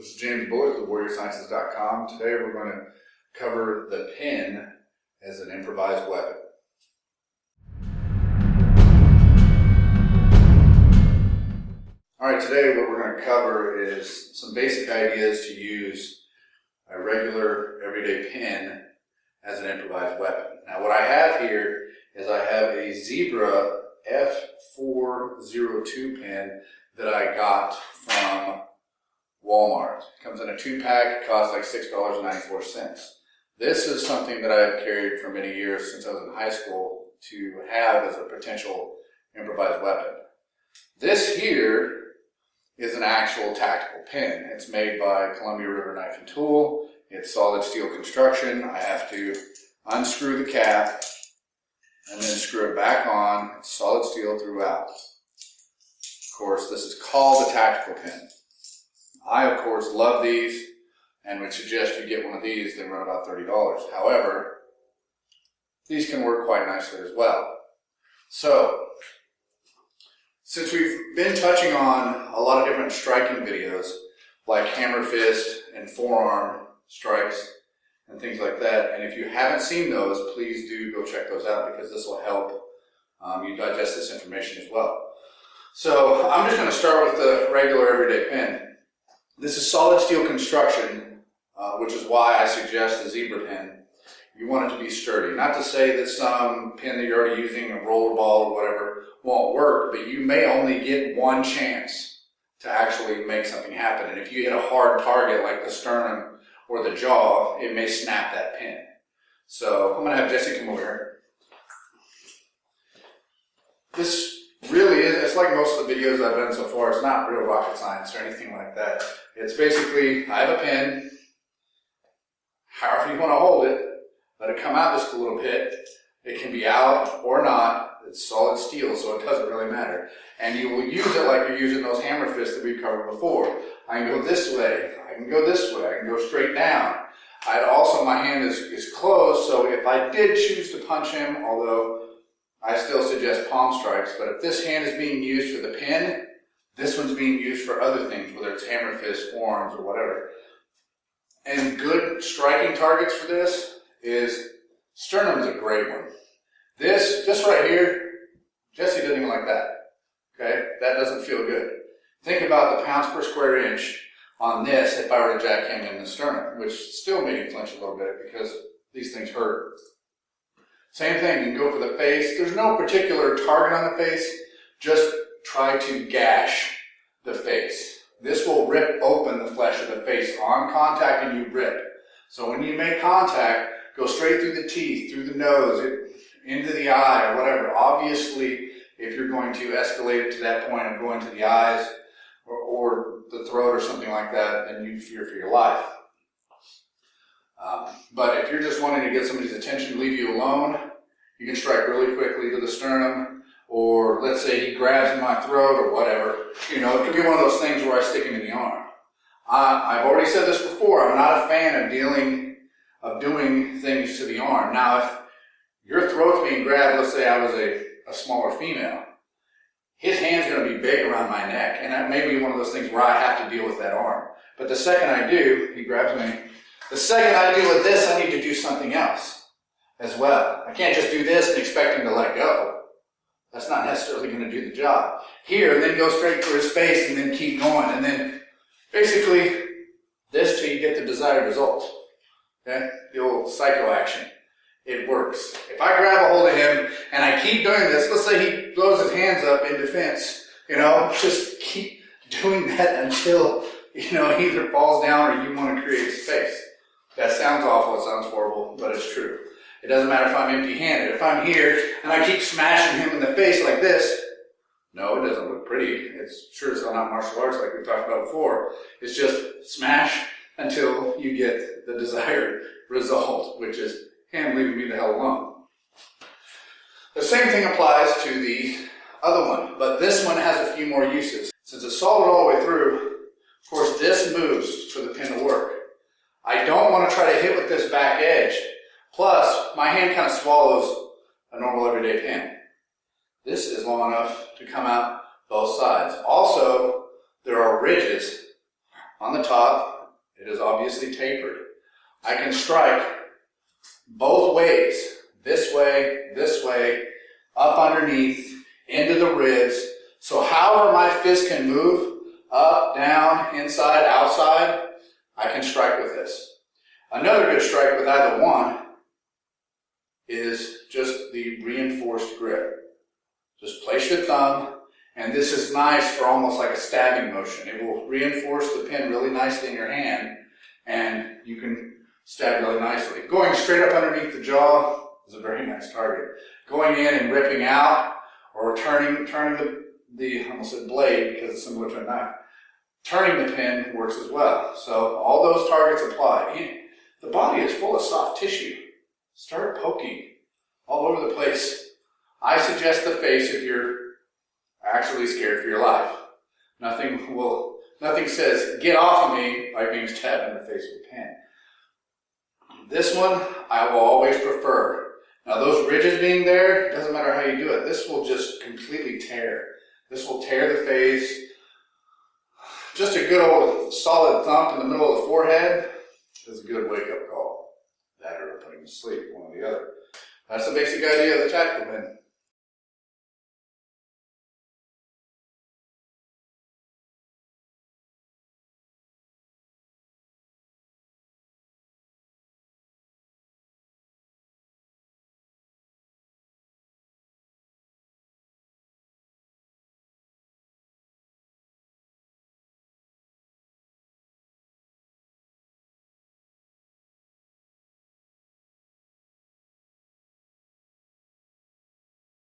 This is James Bullock with WarriorSciences.com. Today we're going to cover the pen as an improvised weapon. Alright, today what we're going to cover is some basic ideas to use a regular everyday pen as an improvised weapon. Now what I have here is I have a Zebra F402 pen that I got from Walmart. It comes in a 2-pack, it costs like $6.94. This is something that I've carried for many years since I was in high school to have as a potential improvised weapon. This here is an actual tactical pen. It's made by Columbia River Knife and Tool. It's solid steel construction. I have to unscrew the cap and then screw it back on. It's solid steel throughout. Of course, this is called a tactical pen. I, of course, love these and would suggest you get one of these. They run about $30. However, these can work quite nicely as well. So, since we've been touching on a lot of different striking videos, like hammer fist and forearm strikes and things like that, and if you haven't seen those, please do go check those out because this will help you digest this information as well. So, I'm just going to start with the regular everyday pen. This is solid steel construction, which is why I suggest the Zebra pen. You want it to be sturdy. Not to say that some pen that you're already using, a roller ball or whatever, won't work, but you may only get one chance to actually make something happen. And if you hit a hard target like the sternum or the jaw, it may snap that pen. So I'm going to have Jesse come over here. This really is, it's like most of the videos I've done so far, it's not real rocket science or anything like that. It's basically, I have a pen, however you want to hold it, let it come out just a little bit. It can be out or not. It's solid steel, so it doesn't really matter. And you will use it like you're using those hammer fists that we've covered before. I can go this way, I can go this way, I can go straight down. My hand is closed, so if I did choose to punch him, although I still suggest palm strikes, but if this hand is being used for the pen, this one's being used for other things, whether it's hammer fist, forearms, or whatever. And good striking targets for this is, sternum's a great one. This right here, Jesse doesn't even like that. Okay, that doesn't feel good. Think about the pounds per square inch on this if I were to jack him in the sternum, which still made him flinch a little bit because these things hurt. Same thing, you can go for the face. There's no particular target on the face, just try to gash the face. This will rip open the flesh of the face on contact, and you rip. So when you make contact, go straight through the teeth, through the nose, into the eye, or whatever. Obviously, if you're going to escalate it to that point of going to the eyes or the throat or something like that, then you fear for your life. But if you're just wanting to get somebody's attention, leave you alone, you can strike really quickly to the sternum, or let's say he grabs my throat or whatever. You know, it could be one of those things where I stick him in the arm. I've already said this before, I'm not a fan of doing things to the arm. Now, if your throat's being grabbed, let's say I was a smaller female, his hand's going to be big around my neck, and that may be one of those things where I have to deal with that arm. But the second I do, he grabs me. The second I deal with this, I need to do something else as well. I can't just do this and expect him to let go. That's not necessarily going to do the job. Here, and then go straight for his face, and then keep going, and then basically this till you get the desired result. Okay? The old psycho action. It works. If I grab a hold of him and I keep doing this, let's say he throws his hands up in defense, just keep doing that until, he either falls down or you want to create space. That sounds awful, it sounds horrible, but it's true. It doesn't matter if I'm empty-handed. If I'm here and I keep smashing him in the face like this, no, it doesn't look pretty. It's sure as hell not martial arts like we talked about before. It's just smash until you get the desired result, which is him leaving me the hell alone. The same thing applies to the other one, but this one has a few more uses. Since it's solid all the way through, of course this moves for the pin to work. I don't want to try to hit with this back edge. Plus, my hand kind of swallows a normal everyday pen. This is long enough to come out both sides. Also, there are ridges on the top, it is obviously tapered. I can strike both ways, this way, up underneath, into the ribs. So however my fist can move, up, down, inside, outside, I can strike with this. Another good strike with either one is just the reinforced grip. Just place your thumb, and this is nice for almost like a stabbing motion. It will reinforce the pen really nicely in your hand, and you can stab really nicely. Going straight up underneath the jaw is a very nice target. Going in and ripping out, or turning the I almost said blade because it's similar to a knife. Turning the pen works as well. So all those targets apply. The body is full of soft tissue. Start poking all over the place. I suggest the face if you're actually scared for your life. Nothing says get off of me like being stabbed in the face with a pen. This one I will always prefer. Now those ridges being there, it doesn't matter how you do it. This will just completely tear. This will tear the face. Just a good old solid thump in the middle of the forehead is a good wake-up call. That or putting to sleep, one or the other. That's the basic idea of the tactical pen.